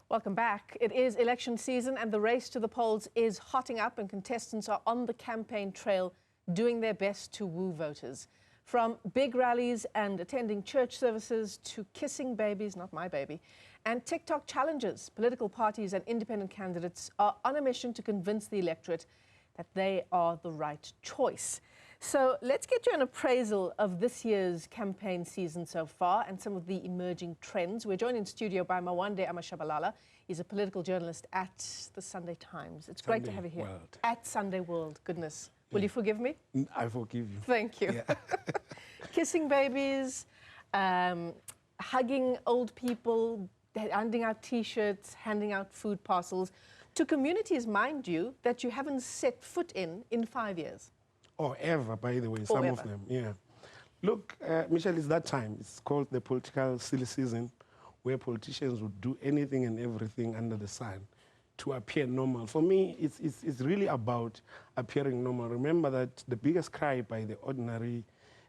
Welcome back. It is election season and the race to the polls is hotting up and contestants are on the campaign trail doing their best to woo voters. From big rallies and attending church services to kissing babies, not my baby, and TikTok challenges, political parties and independent candidates are on a mission to convince the electorate that they are the right choice. So let's get you an appraisal of this year's campaign season so far and some of the emerging trends. We're joined in studio by Mawande AmaShabalala. He's a political journalist at the Sunday Times. It's great to have you here. World. At Sunday World, goodness. Will you forgive me? I forgive you. Thank you. Yeah. Kissing babies, hugging old people, handing out T-shirts, handing out food parcels to communities, mind you, that you haven't set foot in 5 years. Or ever, by the way, some of them, yeah. Look, Michelle, it's that time. It's called the political silly season, where politicians would do anything and everything under the sun to appear normal. For me, it's really about appearing normal. Remember that the biggest cry by the ordinary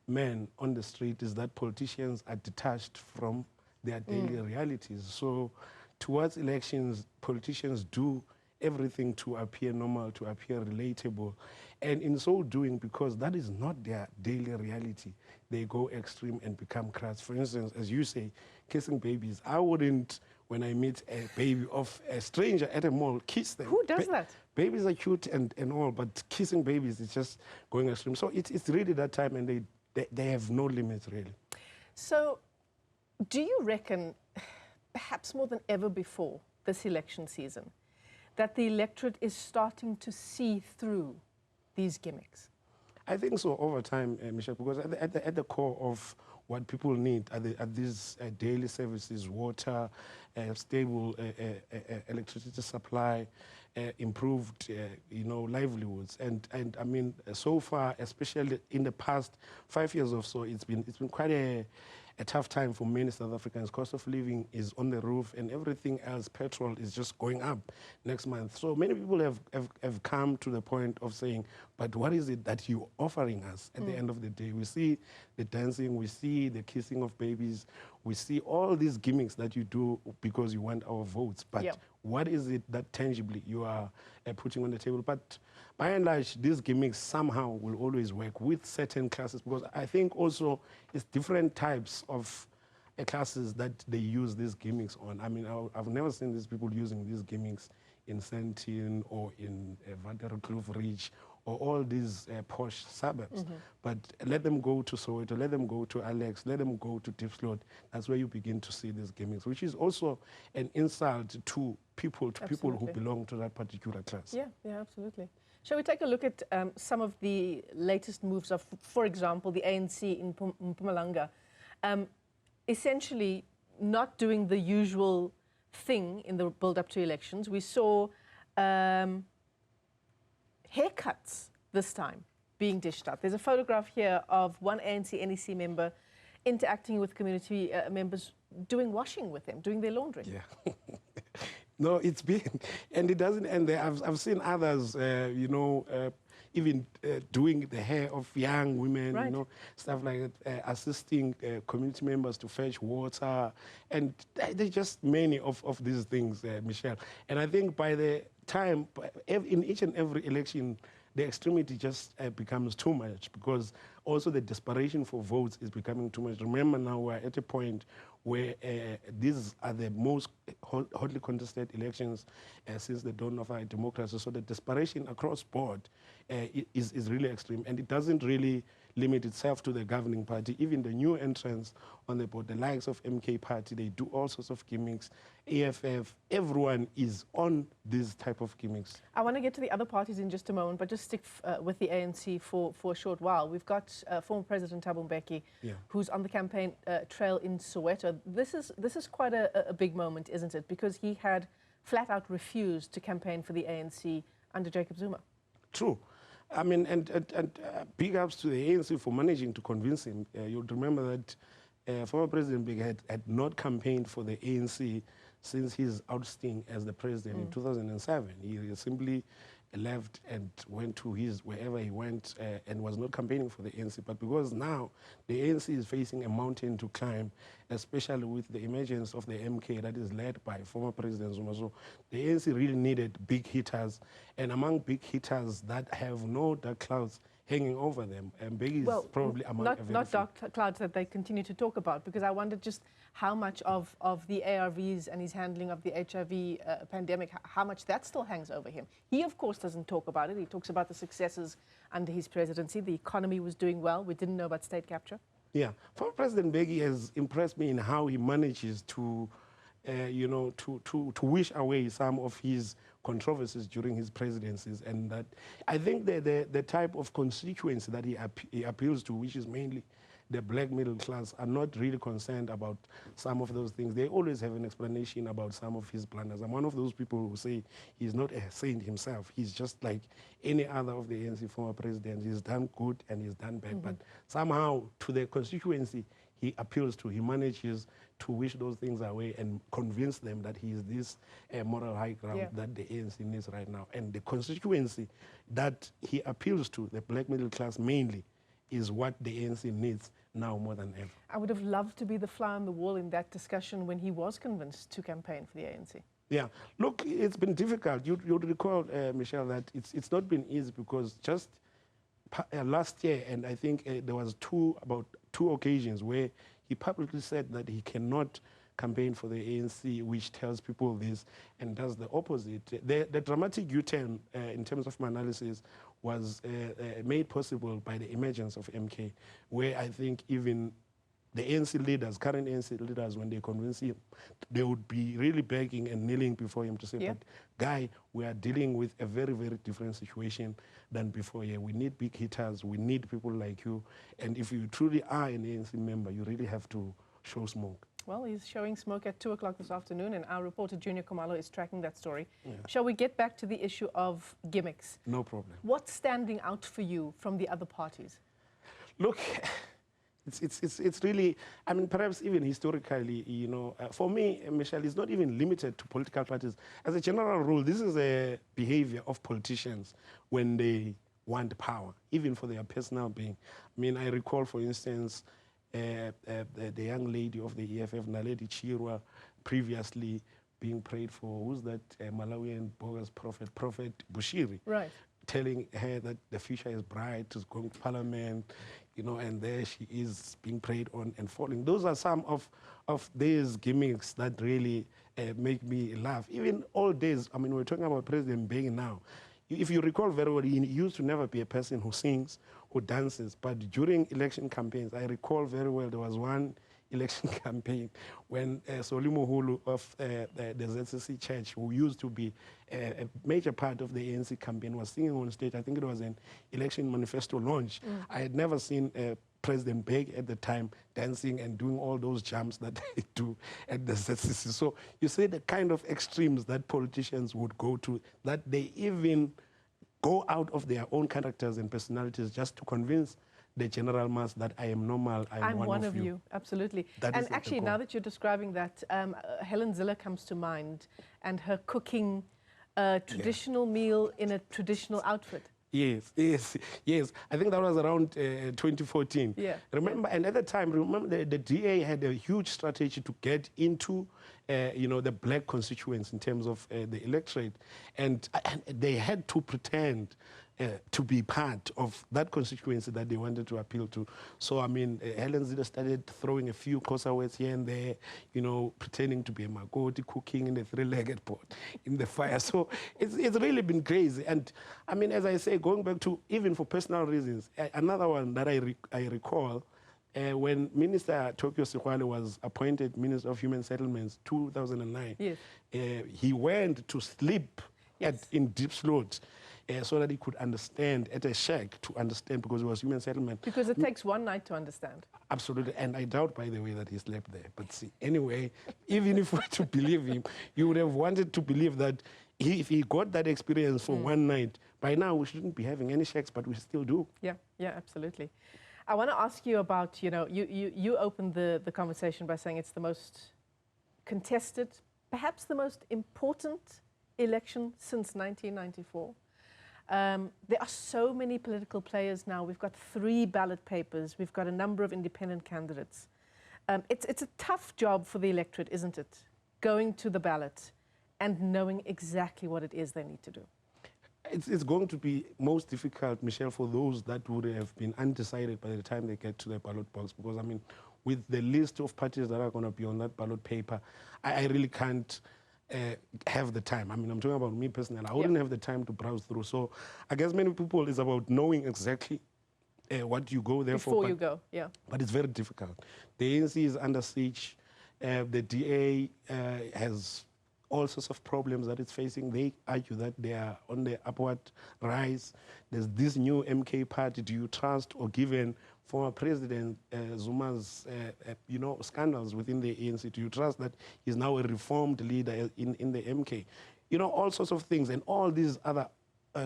man on the street is that politicians are detached from their daily realities. So towards elections, politicians do everything to appear normal, to appear relatable. And in so doing, because that is not their daily reality, they go extreme and become crass. For instance, as you say, kissing babies. I wouldn't, when I meet a baby of a stranger at a mall, kiss them. Who does that? Babies are cute and all, but kissing babies is just going extreme. So it's really that time, and they have no limits, really. So do you reckon, perhaps more than ever before this election season, that the electorate is starting to see through these gimmicks? I think so over time, Michelle, because at the core of what people need are these daily services, water, stable electricity supply, improved, livelihoods. And I mean, so far, especially in the past 5 years or so, it's been quite a tough time for many South Africans. Cost of living is on the roof, and everything else, petrol, is just going up next month. So many people have come to the point of saying, but what is it that you're offering us at the end of the day? We see the dancing, we see the kissing of babies, we see all these gimmicks that you do because you want our votes. But what is it that tangibly you are putting on the table? But by and large, these gimmicks somehow will always work with certain classes, because I think also it's different types of classes that they use these gimmicks on. I mean, I've never seen these people using these gimmicks in Sandton or in Vanderkloof Ridge or all these posh suburbs. But let them go to Soweto, let them go to Alex, let them go to Diepsloot. That's where you begin to see these gimmicks, which is also an insult to people, people who belong to that particular class. Yeah, absolutely. Shall we take a look at some of the latest moves of, for example, the ANC in Mpumalanga, essentially not doing the usual thing in the build-up to elections. We saw haircuts this time being dished out. There's a photograph here of one ANC NEC member interacting with community members, doing washing with them, doing their laundry. Yeah. No, it's been, and it doesn't end there. I've seen others, even doing the hair of young women, stuff like that, assisting community members to fetch water, and there's just many of these things, Michelle. And I think by the time, in each and every election, the extremity just becomes too much, because also the desperation for votes is becoming too much. Remember now we're at a point where these are the most hotly contested elections since the dawn of our democracy. So the desperation across board is really extreme, and it doesn't really limit itself to the governing party. Even the new entrants on the board, the likes of MK Party, they do all sorts of gimmicks. AFF, everyone is on these type of gimmicks. I want to get to the other parties in just a moment, but just stick with the ANC for a short while. We've got former President Tambo Mbeki, who's on the campaign trail in Soweto. This is quite a big moment, isn't it? Because he had flat out refused to campaign for the ANC under Jacob Zuma. True. I mean, and big ups to the ANC for managing to convince him. You'll remember that former President Mbeki had not campaigned for the ANC since his ousting as the president in 2007. He simply left and went to wherever he went and was not campaigning for the ANC. But because now the ANC is facing a mountain to climb, especially with the emergence of the MK that is led by former President Zuma. So the ANC really needed big hitters, and among big hitters that have no dark clouds hanging over them, and Mbeki is probably among not dark clouds that they continue to talk about, because I wondered just how much of the ARVs and his handling of the HIV pandemic, how much that still hangs over him. He, of course, doesn't talk about it. He talks about the successes under his presidency. The economy was doing well. We didn't know about state capture. Yeah, former President Mbeki has impressed me in how he manages to, to wish away some of his controversies during his presidencies, and that I think the type of constituency that he appeals to, which is mainly the black middle class, are not really concerned about some of those things. They always have an explanation about some of his blunders. I'm one of those people who say he's not a saint himself. He's just like any other of the ANC former presidents. He's done good and he's done bad, but somehow to the constituency he appeals to, he manages to wish those things away and convince them that he is this moral high ground that the ANC needs right now. And the constituency that he appeals to, the black middle class mainly, is what the ANC needs now more than ever. I would have loved to be the fly on the wall in that discussion when he was convinced to campaign for the ANC. Yeah, look, it's been difficult. You'd recall, Michelle, that it's not been easy, because just last year, and I think there was about two occasions where he publicly said that he cannot campaign for the ANC, which tells people this and does the opposite. The dramatic U-turn in terms of my analysis was made possible by the emergence of MK, where I think even the ANC leaders, current ANC leaders, when they convince him, they would be really begging and kneeling before him to say, but guy, we are dealing with a very, very different situation than before. Yeah, we need big hitters, we need people like you, and if you truly are an ANC member, you really have to show smoke. Well, he's showing smoke at 2 o'clock this afternoon, and our reporter Junior Khumalo is tracking that story. Yeah. Shall we get back to the issue of gimmicks? No problem. What's standing out for you from the other parties? Look, it's really, I mean, perhaps even historically, for me, Michelle, it's not even limited to political parties. As a general rule, this is a behavior of politicians when they want power, even for their personal being. I mean, I recall, for instance, the young lady of the EFF, Naledi Chirwa, previously being prayed for, who's that Malawian bogus Prophet Bushiri, right, telling her that the future is bright, she's going to parliament, and there she is being prayed on and falling. Those are some of these gimmicks that really make me laugh. Even old days, I mean, we're talking about President Mbeki now. If you recall very well, he used to never be a person who sings, who dances, but during election campaigns, I recall very well there was one election campaign when Solimo Hulu of the ZCC Church, who used to be a major part of the ANC campaign, was singing on stage. I think it was an election manifesto launch. I had never seen President Mbeki at the time dancing and doing all those jumps that they do at the ZCC. So you see the kind of extremes that politicians would go to, that they even go out of their own characters and personalities just to convince the general mass that I am normal, I'm one of you. Absolutely. And actually, now that you're describing that, Helen Ziller comes to mind, and her cooking a traditional meal in a traditional outfit. Yes. I think that was around 2014. Yeah. Remember, and at the time, remember the DA had a huge strategy to get into, the black constituents in terms of the electorate, and they had to pretend to be part of that constituency that they wanted to appeal to. So, I mean, Helen Ziller started throwing a few Xhosa words here and there, pretending to be a Makoti, cooking in a three-legged pot in the fire. So it's really been crazy. And, I mean, as I say, going back to, even for personal reasons, another one that I recall, when Minister Tokyo Sikwale was appointed Minister of Human Settlements 2009, yes, he went to sleep in Deep Sloot, so that he could understand, at a shack to understand, because it was human settlement. Because it takes one night to understand. Absolutely, and I doubt, by the way, that he slept there. But see, anyway, even if we were to believe him, you would have wanted to believe that if he got that experience for one night, by now we shouldn't be having any shacks, but we still do. Yeah, absolutely. I want to ask you about, you opened the conversation by saying it's the most contested, perhaps the most important election since 1994. There are so many political players now. We've got 3 ballot papers. We've got a number of independent candidates. It's a tough job for the electorate, isn't it? Going to the ballot and knowing exactly what it is they need to do. It's going to be most difficult, Michelle, for those that would have been undecided by the time they get to the ballot box. Because, I mean, with the list of parties that are going to be on that ballot paper, I really can't have the time. I mean, I'm talking about me personally. I wouldn't have the time to browse through. So I guess many people, it's about knowing exactly what you go there for. Before you go, yeah. But it's very difficult. The ANC is under siege. The DA has all sorts of problems that it's facing. They argue that they are on the upward rise. There's this new MK party. Do you trust, or given former President Zuma's scandals within the ANC, do you trust that he's now a reformed leader in the MK? You know, all sorts of things. And all these other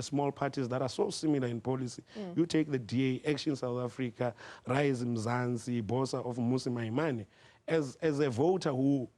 small parties that are so similar in policy. You take the DA, Action South Africa, Rise Mzansi, Bosa of Musi Maimane, as a voter who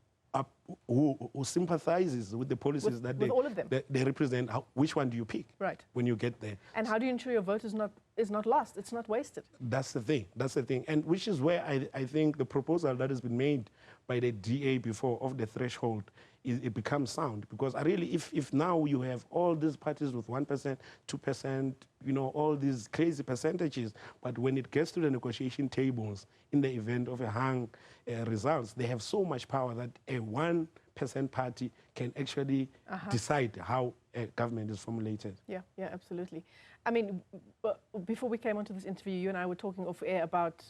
sympathizes with the policies all of them. they represent, which one do you pick when you get there? And how do you ensure your vote is not lost, it's not wasted? That's the thing, and which is where I think the proposal that has been made by the DA before of the threshold, it becomes sound. Because really, if now you have all these parties with 1%, 2%, you know, all these crazy percentages, but when it gets to the negotiation tables, in the event of a hung results, they have so much power that a 1% party can actually decide how a government is formulated. Yeah, absolutely. I mean, before we came onto this interview, you and I were talking off air about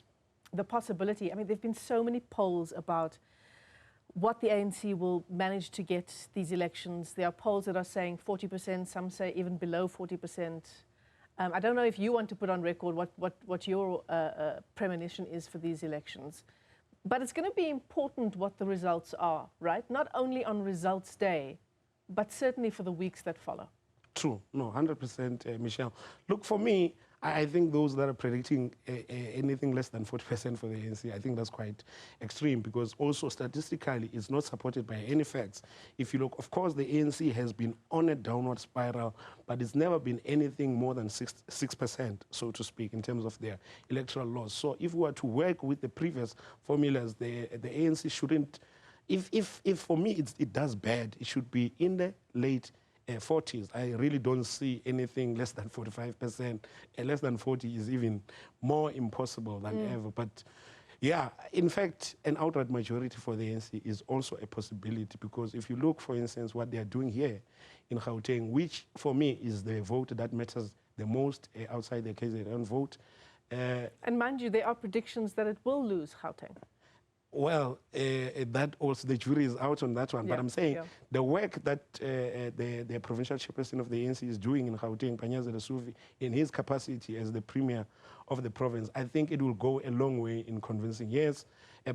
the possibility. I mean, there have been so many polls about what the ANC will manage to get these elections. There are polls that are saying 40%, some say even below 40%. I don't know if you want to put on record what your premonition is for these elections. But it's going to be important what the results are, right? Not only on results day, but certainly for the weeks that follow. True. No, 100%, Michelle. Look, for me, I think those that are predicting anything less than 40% for the ANC, I think that's quite extreme, because also statistically it's not supported by any facts. If you look, of course, the ANC has been on a downward spiral, but it's never been anything more than 6%, so to speak, in terms of their electoral loss. So if we were to work with the previous formulas, the ANC shouldn't, if for me it does bad, it should be in the late 40s. I really don't see anything less than 45%. Less than 40 is even more impossible than ever. But yeah, in fact, an outright majority for the ANC is also a possibility, because if you look, for instance, what they are doing here in Gauteng, which for me is the vote that matters the most outside the KZN vote. And mind you, there are predictions that it will lose Gauteng. Well, that also, the jury is out on that one. But I'm saying the work that the provincial chairperson of the ANC is doing in Gauteng, Panyaza Lesufi, in his capacity as the premier of the province, I think it will go a long way in convincing. Yes,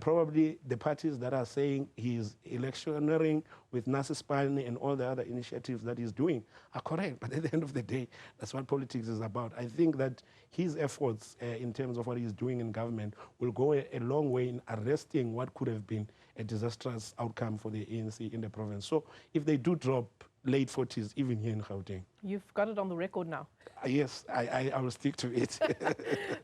probably the parties that are saying he's electioneering with Nasispan and all the other initiatives that he's doing are correct. But at the end of the day, that's what politics is about. I think that his efforts in terms of what he's doing in government will go a long way in arresting what could have been a disastrous outcome for the ANC in the province. So if they do drop late 40s, even here in Gauteng. You've got it on the record now. Yes, I will stick to it.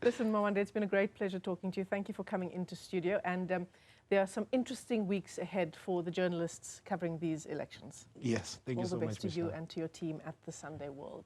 Listen, Mwanda, it's been a great pleasure talking to you. Thank you for coming into studio. And there are some interesting weeks ahead for the journalists covering these elections. Yes, thank you so much, All the best to Michelle. you and to your team at the Sunday World.